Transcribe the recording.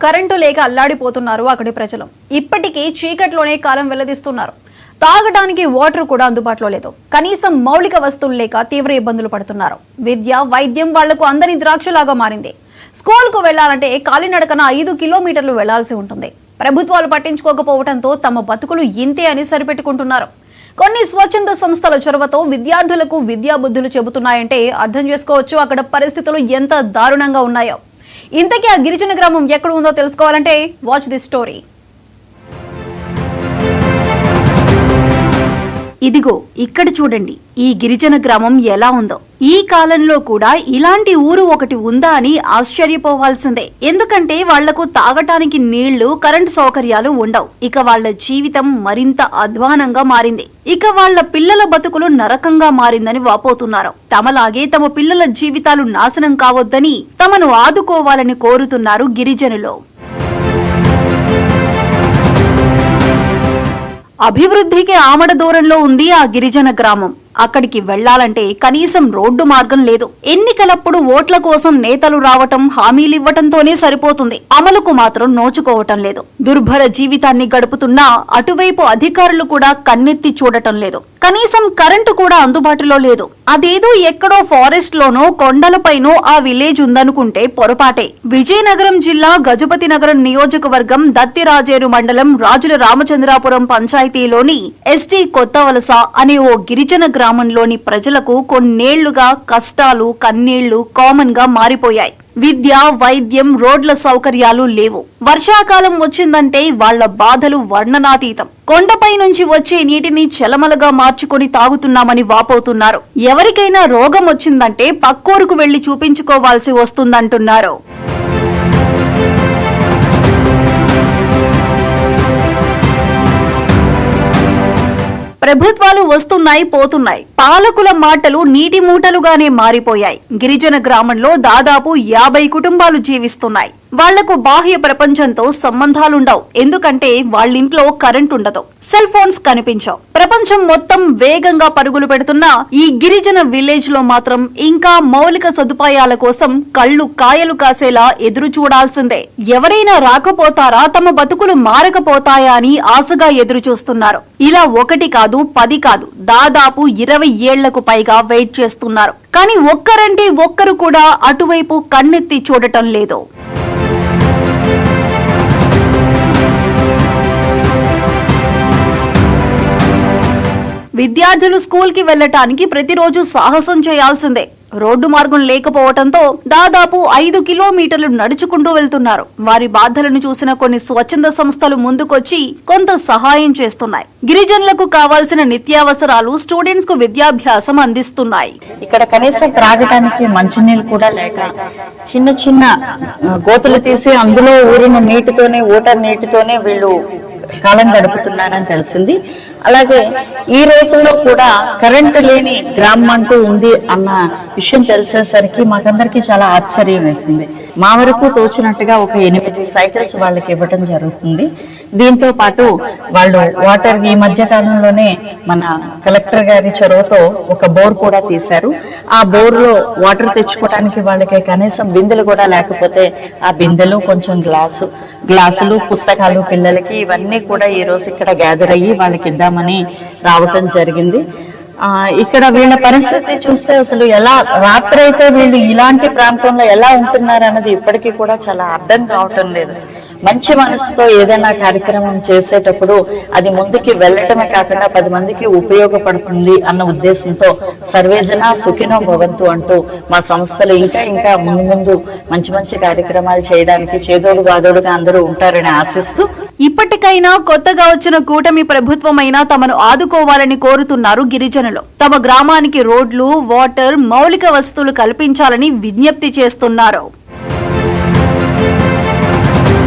Current లేక అల్లాడిపోతున్నారు అక్కడి ప్రజలు. ఇప్పటికీ చీకట్లోనే కాలం వెల్లదీస్తున్నారు. తాగడానికి వాటర్ కూడా అందుబాటులో లేదు. కనీసం మౌలిక వస్తువులు లేక తీవ్ర ఇబ్బందులు పడుతున్నారు. విద్య, వైద్యం వాళ్లకు అందని ద్రాక్షలాగా మారింది. స్కూల్కు వెళ్లాలంటే కాలినడకన 5 కిలోమీటర్లు వెళ్లాల్సి ఉంటుంది. ప్రభుత్వాలు పట్టించుకోకపోవడంతో తమ బతుకులు ఇంతే అని సరిపెట్టుకుంటున్నారు. కొన్ని స్వచ్ఛంద సంస్థల చొరవతో విద్యార్థులకు విద్యాబుద్ధులు చెబుతున్నాయంటే అర్థం చేసుకోవచ్చు అక్కడ పరిస్థితులు ఎంత దారుణంగా ఉన్నాయో. ఇంతకీ ఆ గిరిజన గ్రామం ఎక్కడ ఉందో తెలుసుకోవాలంటే వాచ్ ది స్టోరీ. ఇదిగో ఇక్కడ చూడండి, ఈ గిరిజన గ్రామం ఎలా ఉందో. ఈ కాలంలో కూడా ఇలాంటి ఊరు ఒకటి ఉందా అని ఆశ్చర్యపోవాల్సిందే. ఎందుకంటే వాళ్లకు తాగటానికి నీళ్లు, కరెంటు సౌకర్యాలు ఉండవు. ఇక వాళ్ల జీవితం మరింత అధ్వానంగా మారింది. ఇక వాళ్ల పిల్లల బతుకులు నరకంగా మారిందని వాపోతున్నారు. తమలాగే తమ పిల్లల జీవితాలు నాశనం కావద్దని తమను ఆదుకోవాలని కోరుతున్నారు గిరిజనులు. అభివృద్ధికి ఆమడ దూరంలో ఉంది ఆ గిరిజన గ్రామం. అక్కడికి వెళ్లాలంటే కనీసం రోడ్డు మార్గం లేదు. ఎన్నికలప్పుడు ఓట్ల కోసం నేతలు రావటం, హామీలివ్వటంతోనే సరిపోతుంది. అమలుకు మాత్రం నోచుకోవటం లేదు. దుర్భర జీవితాన్ని గడుపుతున్నా అటువైపు అధికారులు కూడా కన్నెత్తి చూడటం లేదు. కనీసం కరెంటు కూడా అందుబాటులో లేదు. అదేదో ఎక్కడో ఫారెస్ట్ లోనో కొండలపైనో ఆ విలేజ్ ఉందనుకుంటే పొరపాటే. విజయనగరం జిల్లా గజపతి నగరం నియోజకవర్గం దత్తిరాజేరు మండలం రాజుల రామచంద్రాపురం పంచాయతీలోని ఎస్టీ కొత్తవలస అనే ఓ గిరిజన గ్రామంలోని ప్రజలకు కొన్నేళ్లుగా కష్టాలు, కన్నీళ్లు కామన్ గా మారిపోయాయి. విద్య, వైద్యం, రోడ్ల సౌకర్యాలు లేవు. వర్షాకాలం వచ్చిందంటే వాళ్ల బాధలు వర్ణనాతీతం. కొండపై నుంచి వచ్చే నీటిని చెలమలగా మార్చుకొని తాగుతున్నామని వాపోతున్నారు. ఎవరికైనా రోగం వచ్చిందంటే పక్కూరుకు వెళ్లి చూపించుకోవాల్సి వస్తుందంటున్నారు. ప్రభుత్వాలు వస్తున్నాయి, పోతున్నాయి. పాలకుల మాటలు నీటి మూటలుగానే మారిపోయాయి. గిరిజన గ్రామంలో దాదాపు 50 కుటుంబాలు జీవిస్తున్నాయి. వాళ్లకు బాహ్య ప్రపంచంతో సంబంధాలుండవు. ఎందుకంటే వాళ్ళింట్లో కరెంట్ ఉండదు, సెల్ ఫోన్స్ కనిపించవు. ప్రపంచం మొత్తం వేగంగా పరుగులు పెడుతున్నా ఈ గిరిజన విలేజ్ లో మాత్రం ఇంకా మౌలిక సదుపాయాల కోసం కళ్ళు కాయలు కాసేలా ఎదురు చూడాల్సిందే. ఎవరైనా రాకపోతారా, తమ బతుకులు మారకపోతాయా అని ఆశగా ఎదురు చూస్తున్నారు. ఇలా 1 కాదు, 10 కాదు, దాదాపు 20 ఏళ్లకు పైగా వెయిట్ చేస్తున్నారు. కానీ ఒక్కరంటే ఒక్కరు కూడా అటువైపు కన్నెత్తి చూడటం లేదు. విద్యార్థులు స్కూల్ కి వెళ్లటానికి ప్రతిరోజు సాహసం చేయాల్సిందే. రోడ్డు మార్గం లేకపోవడంతో దాదాపు 5 కిలోమీటర్లు నడుచుకుంటూ వెళ్తున్నారు. వారి బాధలను చూసిన కొన్ని స్వచ్ఛంద సంస్థలు ముందుకొచ్చి కొంత సహాయం చేస్తున్నాయి. గిరిజనులకు కావాల్సిన నిత్యావసరాలు, స్టూడెంట్స్ కు విద్యాభ్యాసం అందిస్తున్నాయి. ఇక్కడ కనీసం త్రాగడానికి మంచినీళ్ళు కూడా లేక చిన్న చిన్న గోతులు తీసి అందులో ఊరిన నీటితోనే, ఓటర్ నీటితోనే వీళ్ళు కాలం గడుపుతున్నారని తెలిసింది. అలాగే ఈ రోజుల్లో కూడా కరెంటు లేని గ్రామం అంటూ ఉంది అన్న విషయం తెలిసేసరికి మాకందరికి చాలా ఆశ్చర్యం వేసింది. మా వరకు తోచినట్టుగా ఒక 8 సైకిల్స్ వాళ్ళకి ఇవ్వడం జరుగుతుంది. దీంతో పాటు వాళ్ళు వాటర్ ఈ మధ్య కాలంలోనే మన కలెక్టర్ గారి చొరవతో ఒక బోర్ కూడా తీశారు. ఆ బోర్ లో వాటర్ తెచ్చుకోవడానికి వాళ్ళకి కనీసం బిందెలు కూడా లేకపోతే ఆ బిందెలు, కొంచెం గ్లాసులు, పుస్తకాలు పిల్లలకి ఇవన్నీ కూడా ఈ రోజు ఇక్కడ గ్యాదర్ అయ్యి వాళ్ళకి ఇద్దామని రావటం జరిగింది. ఇక్కడ వీళ్ళ పరిస్థితి చూస్తే అసలు ఎలా రాత్రి అయితే వీళ్ళు ఇలాంటి ప్రాంతంలో ఎలా ఉంటున్నారు అన్నది ఇప్పటికీ కూడా చాలా అర్థం కావటం లేదు. మంచి మనసుతో ఏదైనా కార్యక్రమం చేసేటప్పుడు అది ముందుకి వెళ్ళటమే కాకుండా 10 మందికి ఉపయోగపడుతుంది అన్న ఉద్దేశంతో సర్వేజన సుఖినో భవంతు అంటూ మా సంస్థలు ఇంకా ముందు మంచి కార్యక్రమాలు చేయడానికి చేదోడు గాదోడుగా అందరూ ఉంటారని ఆశిస్తూ ఇప్పటికైనా కొత్తగా వచ్చిన కూటమి ప్రభుత్వమైనా తమను ఆదుకోవాలని కోరుతున్నారు గిరిజనులు. తమ గ్రామానికి రోడ్లు, వాటర్, మౌలిక వస్తువులు కల్పించాలని విజ్ఞప్తి చేస్తున్నారు.